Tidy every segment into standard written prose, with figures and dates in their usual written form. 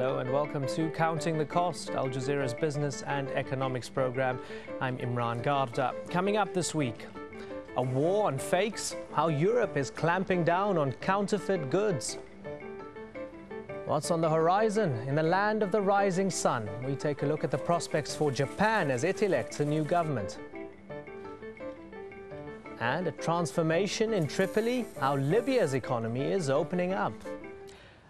Hello and welcome to Counting the Cost, Al Jazeera's business and economics program. I'm Imran Garda. Coming up this week, a war on fakes, how Europe is clamping down on counterfeit goods. What's on the horizon in the land of the rising sun? We take a look at the prospects for Japan as it elects a new government. And a transformation in Tripoli, how Libya's economy is opening up.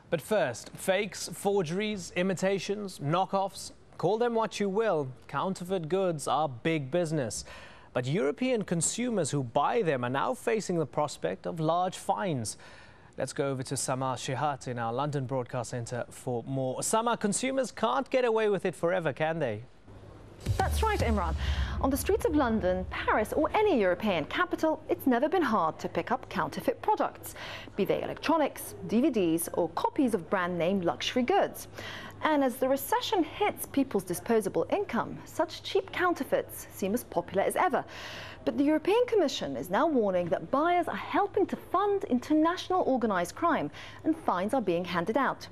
But first, fakes, forgeries, imitations, knockoffs, call them what you will, counterfeit goods are big business. But European consumers who buy them are now facing the prospect of large fines. Let's go over to Samar Shihat in our London Broadcast Centre for more. Samar, consumers can't get away with it forever, can they? That's right, Imran. On the streets of London, Paris or any European capital, it's never been hard to pick up counterfeit products, be they electronics, DVDs or copies of brand-name luxury goods. And as the recession hits people's disposable income, such cheap counterfeits seem as popular as ever. But the European Commission is now warning that buyers are helping to fund international organised crime and fines are being handed out.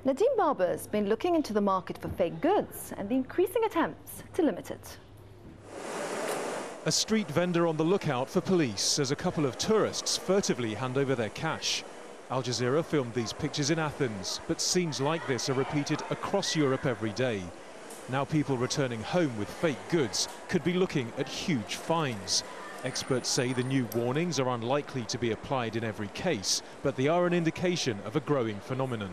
Nadim Baba has been looking into the market for fake goods and the increasing attempts to limit it. A street vendor on the lookout for police as a couple of tourists furtively hand over their cash. Al Jazeera filmed these pictures in Athens, but scenes like this are repeated across Europe every day. Now people returning home with fake goods could be looking at huge fines. Experts say the new warnings are unlikely to be applied in every case, but they are an indication of a growing phenomenon.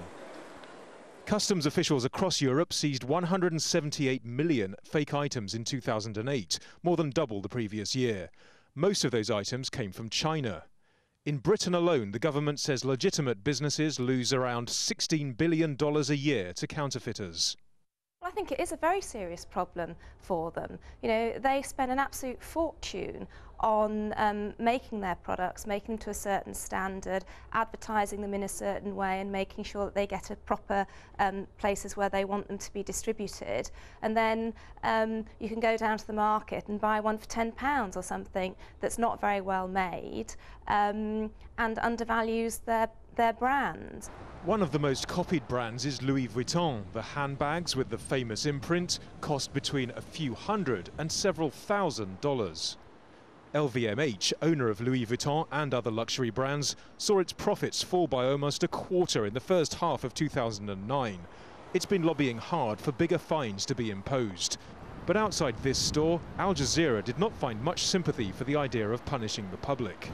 Customs officials across Europe seized 178 million fake items in 2008, more than double the previous year. Most of those items came from China. In Britain alone, the government says legitimate businesses lose around $16 billion a year to counterfeiters. I think it is a very serious problem for them. You know, they spend an absolute fortune on making their products, making them to a certain standard, advertising them in a certain way and making sure that they get to proper places where they want them to be distributed. And then you can go down to the market and buy one for £10 or something that's not very well made and undervalues their brand. One of the most copied brands is Louis Vuitton. The handbags with the famous imprint cost between a few hundred and several $1,000s. LVMH, owner of Louis Vuitton and other luxury brands, saw its profits fall by almost a quarter in the first half of 2009. It's been lobbying hard for bigger fines to be imposed. But outside this store, Al Jazeera did not find much sympathy for the idea of punishing the public.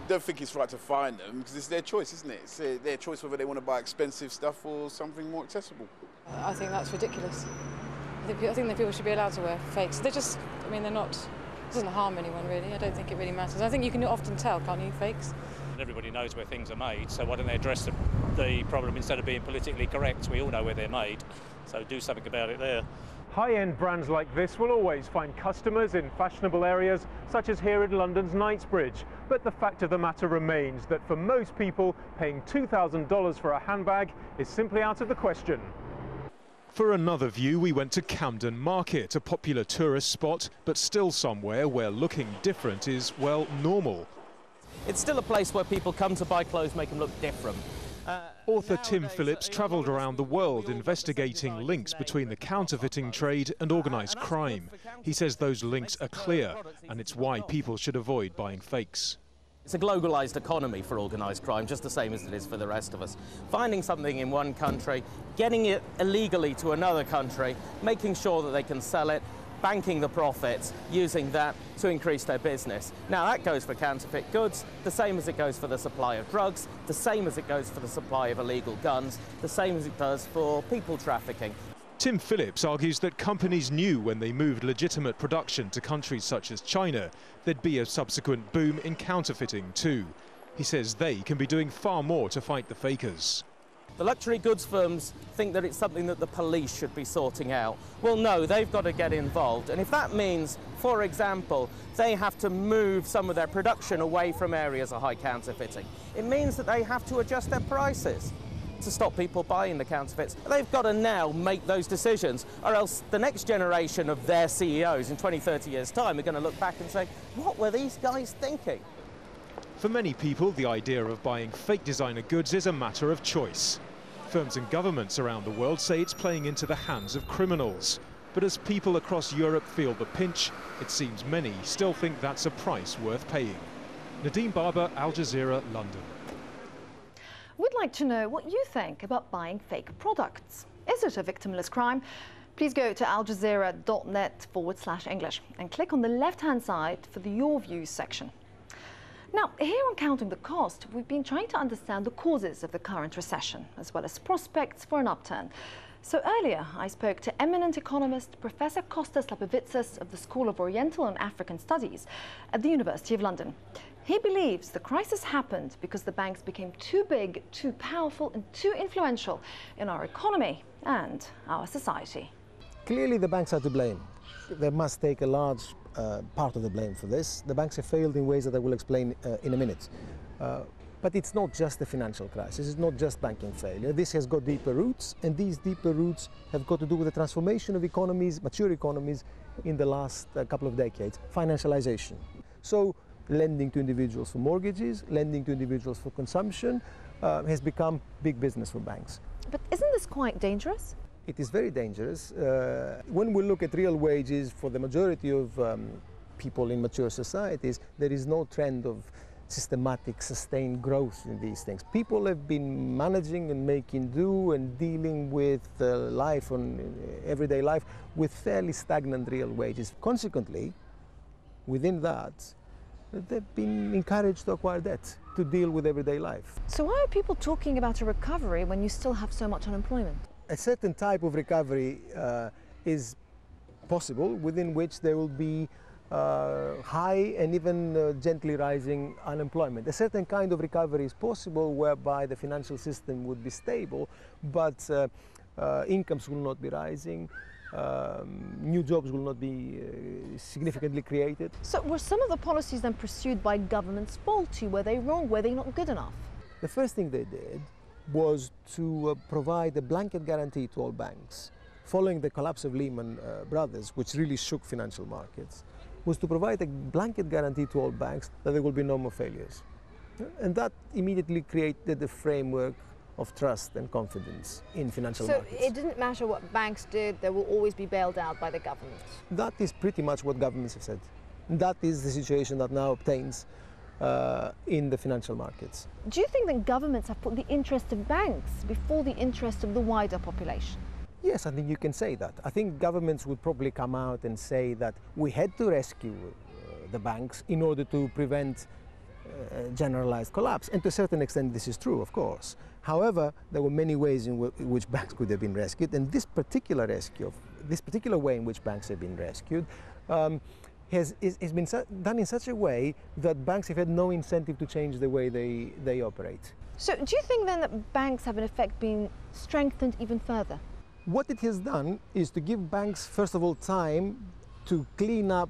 I don't think it's right to fine them because it's their choice, isn't it? It's their choice whether they want to buy expensive stuff or something more accessible. I think that's ridiculous. I think that people should be allowed to wear fakes. They're just, I mean, they're not, it doesn't harm anyone really. I don't think it really matters. I think you can often tell, can't you, fakes? Everybody knows where things are made, so why don't they address the problem instead of being politically correct? We all know where they're made, so do something about it there. High-end brands like this will always find customers in fashionable areas, such as here in London's Knightsbridge. But the fact of the matter remains that for most people, paying $2,000 for a handbag is simply out of the question. For another view, we went to Camden Market, a popular tourist spot, but still somewhere where looking different is, well, normal. It's still a place where people come to buy clothes, make them look different. Author Tim Phillips travelled around the world investigating links between the counterfeiting trade and organised crime. He says those links are clear, and it's why people should avoid buying fakes. It's a globalised economy for organised crime, just the same as it is for the rest of us. Finding something in one country, getting it illegally to another country, making sure that they can sell it, banking the profits, using that to increase their business. Now that goes for counterfeit goods, the same as it goes for the supply of drugs, the same as it goes for the supply of illegal guns, the same as it does for people trafficking. Tim Phillips argues that companies knew when they moved legitimate production to countries such as China, there'd be a subsequent boom in counterfeiting too. He says they can be doing far more to fight the fakers. The luxury goods firms think that it's something that the police should be sorting out. Well, no, they've got to get involved. And if that means, for example, they have to move some of their production away from areas of high counterfeiting, it means that they have to adjust their prices to stop people buying the counterfeits. They've got to now make those decisions, or else the next generation of their CEOs in 20, 30 years' time are going to look back and say, what were these guys thinking? For many people, the idea of buying fake designer goods is a matter of choice. Firms and governments around the world say it's playing into the hands of criminals. But as people across Europe feel the pinch, it seems many still think that's a price worth paying. Nadim Baba, Al Jazeera, London. We'd like to know what you think about buying fake products. Is it a victimless crime? Please go to aljazeera.net/English and click on the left-hand side for the Your Views section. Now, here on Counting the Cost, we've been trying to understand the causes of the current recession, as well as prospects for an upturn. So earlier, I spoke to eminent economist Professor Kostas Lapavitsas of the School of Oriental and African Studies at the University of London. He believes the crisis happened because the banks became too big, too powerful and too influential in our economy and our society. Clearly the banks are to blame. They must take a large part of the blame for this. The banks have failed in ways that I will explain in a minute. But it's not just a financial crisis, it's not just banking failure. This has got deeper roots, and these deeper roots have got to do with the transformation of economies, mature economies, in the last couple of decades. Financialization. So lending to individuals for mortgages, lending to individuals for consumption has become big business for banks. But isn't this quite dangerous? It is very dangerous. When we look at real wages for the majority of people in mature societies, there is no trend of systematic, sustained growth in these things. People have been managing and making do and dealing with life, everyday life, with fairly stagnant real wages. Consequently, within that, they've been encouraged to acquire debt to deal with everyday life. So why are people talking about a recovery when you still have so much unemployment? A certain type of recovery is possible, within which there will be high and even gently rising unemployment. A certain kind of recovery is possible whereby the financial system would be stable, but incomes will not be rising, new jobs will not be significantly created. So were some of the policies then pursued by governments faulty? Were they wrong? Were they not good enough? The first thing they did was to provide a blanket guarantee to all banks, following the collapse of Lehman Brothers, which really shook financial markets, was to provide a blanket guarantee to all banks that there will be no more failures. And that immediately created a framework of trust and confidence in financial markets. So it didn't matter what banks did, they will always be bailed out by the government? That is pretty much what governments have said. That is the situation that now obtains in the financial markets. Do you think that governments have put the interest of banks before the interest of the wider population? Yes, I think you can say that. I think governments would probably come out and say that we had to rescue the banks in order to prevent generalized collapse. And to a certain extent this is true, of course. However, there were many ways in which banks could have been rescued, and this particular way in which banks have been rescued has been done in such a way that banks have had no incentive to change the way they operate. So do you think then that banks have in effect been strengthened even further? What it has done is to give banks, first of all, time to clean up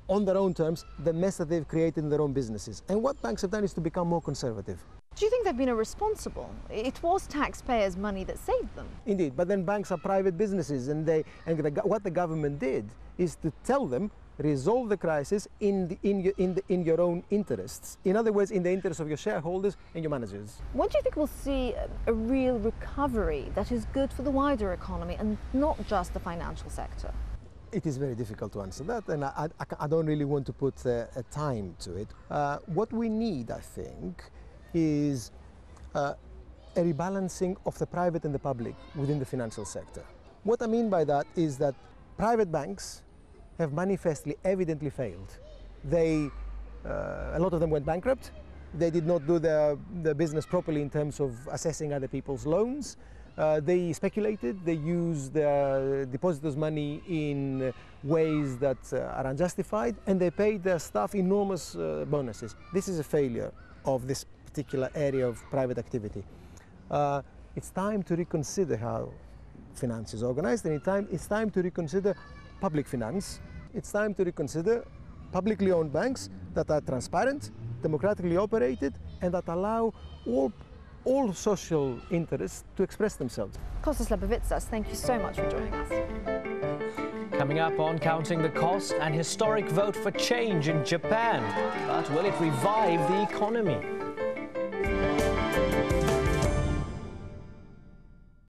on their own terms the mess that they've created in their own businesses. And what banks have done is to become more conservative. Do you think they've been irresponsible? It was taxpayers' money that saved them. Indeed, but then banks are private businesses, and what the government did is to tell them, resolve the crisis in your own interests. In other words, in the interest of your shareholders and your managers. When do you think we'll see a real recovery that is good for the wider economy and not just the financial sector? It is very difficult to answer that, and I don't really want to put a time to it. What we need, I think, is a rebalancing of the private and the public within the financial sector. What I mean by that is that private banks have manifestly, evidently failed. A lot of them went bankrupt. They did not do their business properly in terms of assessing other people's loans. They speculated, they used their depositors' money in ways that are unjustified, and they paid their staff enormous bonuses. This is a failure of this particular area of private activity. It's time to reconsider how finance is organized, and it's time to reconsider public finance. It's time to reconsider publicly owned banks that are transparent, democratically operated, and that allow all social interests to express themselves. Kostas Lapavitsas, thank you so much for joining us. Coming up on Counting the Cost, an historic vote for change in Japan. But will it revive the economy?